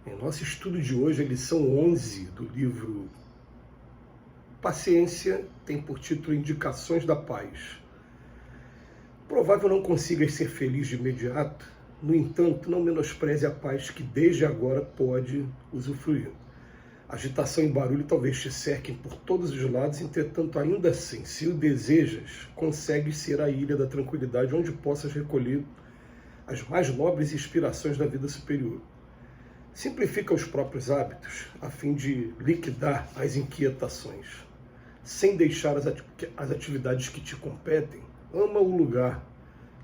Em nosso estudo de hoje, a lição 11 do livro Paciência tem por título Indicações da Paz. Provável não consigas ser feliz de imediato, no entanto, não menospreze a paz que desde agora pode usufruir. Agitação e barulho talvez te cerquem por todos os lados, entretanto, ainda assim, se o desejas, consegues ser a ilha da tranquilidade onde possas recolher as mais nobres inspirações da vida superior. Simplifica os próprios hábitos, a fim de liquidar as inquietações. Sem deixar as atividades que te competem, ama o lugar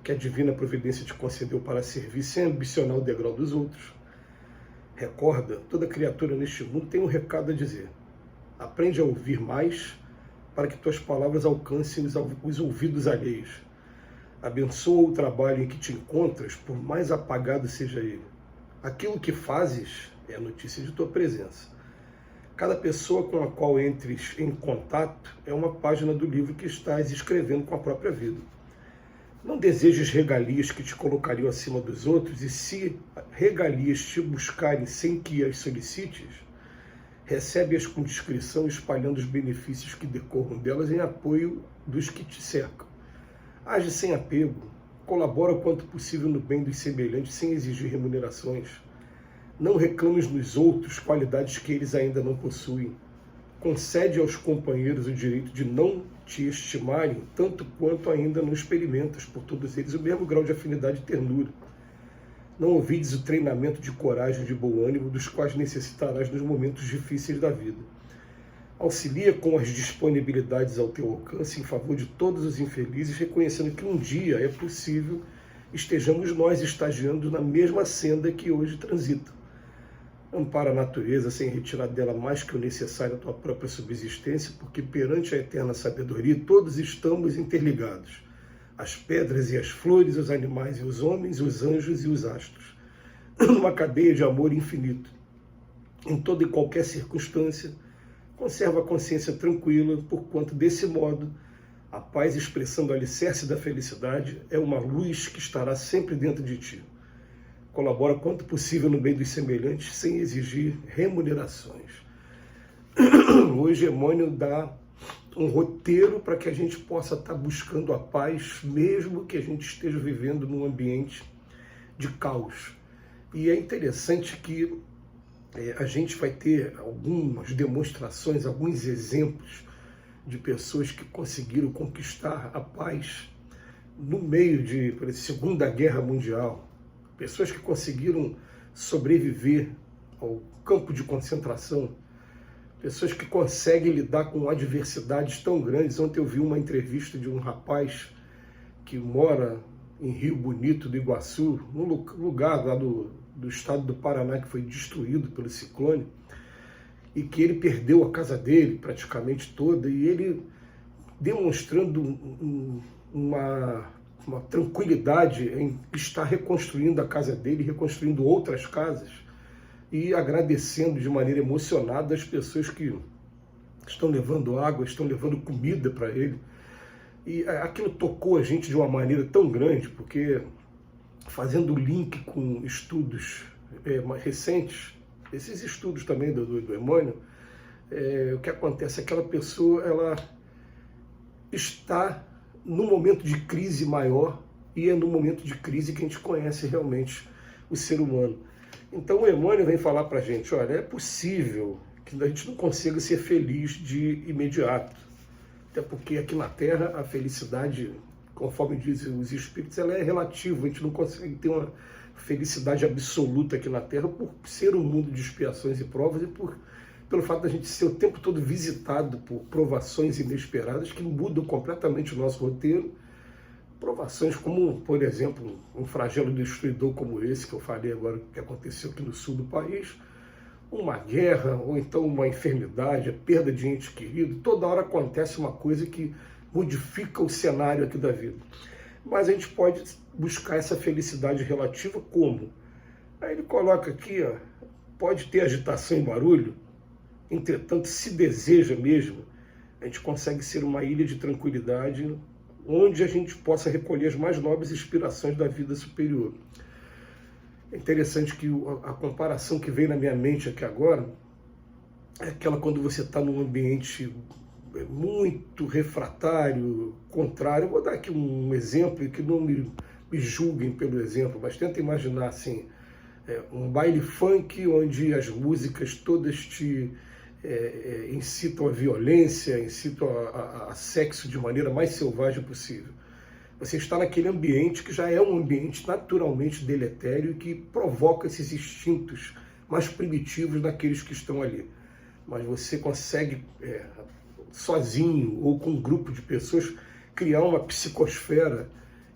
que a divina providência te concedeu para servir, sem ambicionar o degrau dos outros. Recorda, toda criatura neste mundo tem um recado a dizer. Aprende a ouvir mais, para que tuas palavras alcancem os ouvidos alheios. Abençoa o trabalho em que te encontras, por mais apagado seja ele. Aquilo que fazes é a notícia de tua presença. Cada pessoa com a qual entres em contato é uma página do livro que estás escrevendo com a própria vida. Não desejes regalias que te colocariam acima dos outros, e se regalias te buscarem sem que as solicites, recebe-as com discrição, espalhando os benefícios que decorram delas em apoio dos que te cercam. Age sem apego, colabora quanto possível no bem dos semelhantes, sem exigir remunerações. Não reclames nos outros qualidades que eles ainda não possuem. Concede aos companheiros o direito de não te estimarem, tanto quanto ainda não experimentas por todos eles o mesmo grau de afinidade e ternura. Não ouvides o treinamento de coragem e de bom ânimo, dos quais necessitarás nos momentos difíceis da vida. Auxilia com as disponibilidades ao teu alcance em favor de todos os infelizes, reconhecendo que um dia é possível estejamos nós estagiando na mesma senda que hoje transita. Ampara a natureza sem retirar dela mais que o necessário à tua própria subsistência, porque perante a eterna sabedoria todos estamos interligados. As pedras e as flores, os animais e os homens, os anjos e os astros. Numa cadeia de amor infinito. Em toda e qualquer circunstância, conserva a consciência tranquila, porquanto desse modo, a paz expressando o alicerce da felicidade é uma luz que estará sempre dentro de ti. Colabora quanto possível no bem dos semelhantes, sem exigir remunerações. Hoje, Emmanuel dá um roteiro para que a gente possa estar buscando a paz, mesmo que a gente esteja vivendo num ambiente de caos. E é interessante que a gente vai ter algumas demonstrações, alguns exemplos de pessoas que conseguiram conquistar a paz no meio de, por exemplo, Segunda Guerra Mundial, pessoas que conseguiram sobreviver ao campo de concentração, pessoas que conseguem lidar com adversidades tão grandes. Ontem eu vi uma entrevista de um rapaz que mora em Rio Bonito do Iguaçu, num lugar lá do estado do Paraná que foi destruído pelo ciclone, e que ele perdeu a casa dele praticamente toda, e ele demonstrando uma tranquilidade em estar reconstruindo a casa dele, reconstruindo outras casas, e agradecendo de maneira emocionada as pessoas que estão levando água, estão levando comida para ele. E aquilo tocou a gente de uma maneira tão grande, porque fazendo o link com estudos mais recentes, esses estudos também do Emmanuel, o que acontece? Aquela pessoa ela está num momento de crise maior, e é no momento de crise que a gente conhece realmente o ser humano. Então o Emmanuel vem falar para a gente, olha, é possível que a gente não consiga ser feliz de imediato, até porque aqui na Terra a felicidade, conforme dizem os espíritos, ela é relativa, a gente não consegue ter uma felicidade absoluta aqui na Terra por ser um mundo de expiações e provas, e pelo fato da gente ser o tempo todo visitado por provações inesperadas que mudam completamente o nosso roteiro. Provações como, por exemplo, um flagelo destruidor como esse que eu falei agora, que aconteceu aqui no sul do país, uma guerra, ou então uma enfermidade, a perda de ente querido. Toda hora acontece uma coisa que modifica o cenário aqui da vida. Mas a gente pode buscar essa felicidade relativa como? Aí ele coloca aqui, ó, pode ter agitação e barulho, entretanto, se deseja mesmo, a gente consegue ser uma ilha de tranquilidade, onde a gente possa recolher as mais nobres inspirações da vida superior. É interessante que a comparação que veio na minha mente aqui agora é aquela quando você está num ambiente muito refratário, contrário. Eu vou dar aqui um exemplo e que não me julguem pelo exemplo, mas tenta imaginar assim, um baile funk onde as músicas todas te incitam à violência, incitam a sexo de maneira mais selvagem possível. Você está naquele ambiente que já é um ambiente naturalmente deletério e que provoca esses instintos mais primitivos daqueles que estão ali. Mas você consegue, sozinho ou com um grupo de pessoas, criar uma psicosfera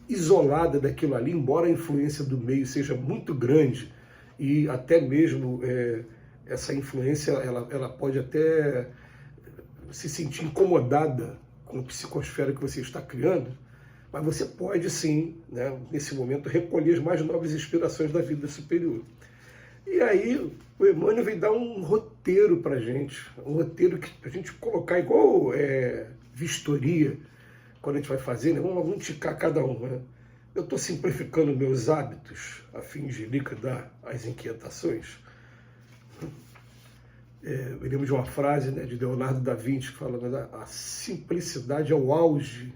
isolada daquilo ali, embora a influência do meio seja muito grande e até mesmo essa influência ela pode até se sentir incomodada com a psicosfera que você está criando, mas você pode sim, né, nesse momento, recolher as mais novas inspirações da vida superior. E aí o Emmanuel vem dar um roteiro para a gente, um roteiro que a gente colocar igual vistoria, quando a gente vai fazer, né? Vamos ticar cada um. Né? Eu estou simplificando meus hábitos a fim de liquidar as inquietações. Eu lembro de uma frase, né, de Leonardo da Vinci que fala que a simplicidade é o auge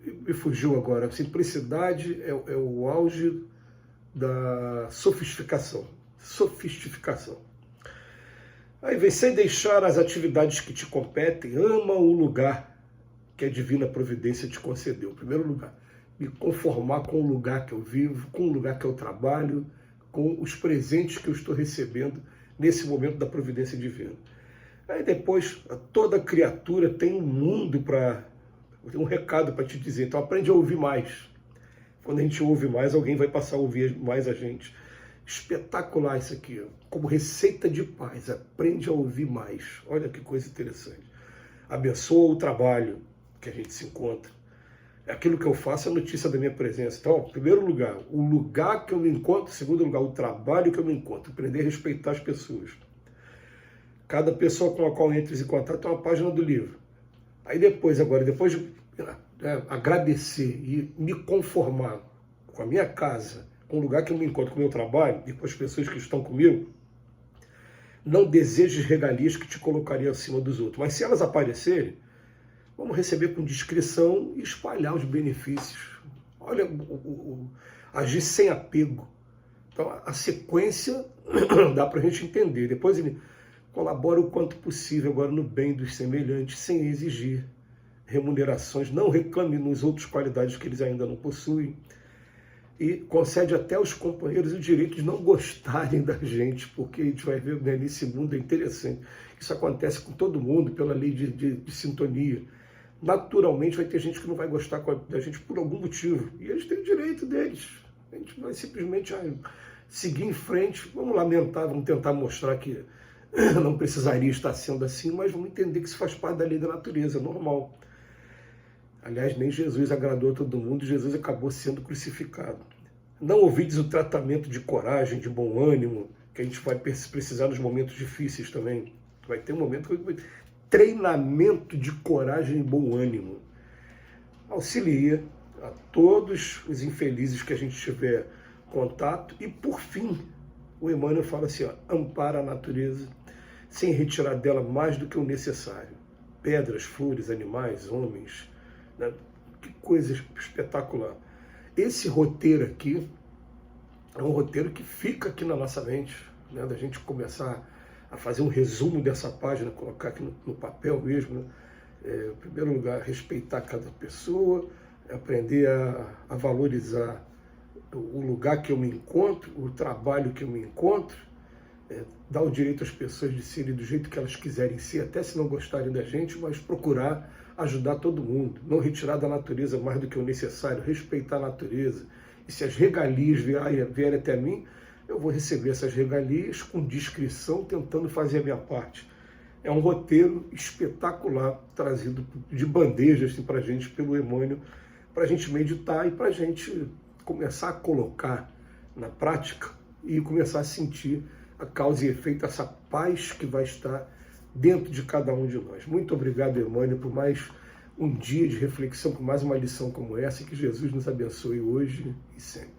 me fugiu agora. A simplicidade é o auge da sofisticação. Aí vem, sem deixar as atividades que te competem, ama o lugar que a divina providência te concedeu. Em primeiro lugar, me conformar com o lugar que eu vivo, com o lugar que eu trabalho, com os presentes que eu estou recebendo nesse momento da providência divina. Aí depois, toda criatura tem um mundo tem um recado para te dizer, então aprende a ouvir mais. Quando a gente ouve mais, alguém vai passar a ouvir mais a gente. Espetacular isso aqui, como receita de paz, aprende a ouvir mais. Olha que coisa interessante. Abençoa o trabalho que a gente se encontra. Aquilo que eu faço é notícia da minha presença. Então, em primeiro lugar, o lugar que eu me encontro. Em segundo lugar, o trabalho que eu me encontro. Aprender a respeitar as pessoas. Cada pessoa com a qual entres em contato é uma página do livro. Aí depois de agradecer e me conformar com a minha casa, com o lugar que eu me encontro, com o meu trabalho e com as pessoas que estão comigo, não desejes regalias que te colocariam acima dos outros. Mas se elas aparecerem, vamos receber com discrição e espalhar os benefícios. Olha, agir sem apego. Então, a sequência dá para a gente entender. Depois ele colabora o quanto possível agora no bem dos semelhantes, sem exigir remunerações. Não reclame nos outros qualidades que eles ainda não possuem. E concede até aos companheiros o direito de não gostarem da gente, porque a gente vai ver, né, nesse mundo é interessante. Isso acontece com todo mundo pela lei de sintonia. Naturalmente vai ter gente que não vai gostar da gente por algum motivo. E eles têm o direito deles. A gente vai simplesmente seguir em frente. Vamos lamentar, vamos tentar mostrar que não precisaria estar sendo assim, mas vamos entender que isso faz parte da lei da natureza, é normal. Aliás, nem Jesus agradou a todo mundo, Jesus acabou sendo crucificado. Não ouvides o tratamento de coragem, de bom ânimo, que a gente vai precisar nos momentos difíceis também. Vai ter um momento que treinamento de coragem e bom ânimo. Auxilia a todos os infelizes que a gente tiver contato. E, por fim, o Emmanuel fala assim, ampara a natureza sem retirar dela mais do que o necessário. Pedras, flores, animais, homens, né? Que coisa espetacular. Esse roteiro aqui é um roteiro que fica aqui na nossa mente, né? Da gente começar a fazer um resumo dessa página, colocar aqui no papel mesmo. Né? Em primeiro lugar, respeitar cada pessoa, aprender a valorizar o lugar que eu me encontro, o trabalho que eu me encontro, dar o direito às pessoas de serem do jeito que elas quiserem ser, até se não gostarem da gente, mas procurar ajudar todo mundo, não retirar da natureza mais do que o necessário, respeitar a natureza. E se as regalias vierem até mim, eu vou receber essas regalias com discrição, tentando fazer a minha parte. É um roteiro espetacular, trazido de bandeja assim, para a gente, pelo Emmanuel, para a gente meditar e para a gente começar a colocar na prática e começar a sentir a causa e efeito, essa paz que vai estar dentro de cada um de nós. Muito obrigado, Emmanuel, por mais um dia de reflexão com mais uma lição como essa, e que Jesus nos abençoe hoje e sempre.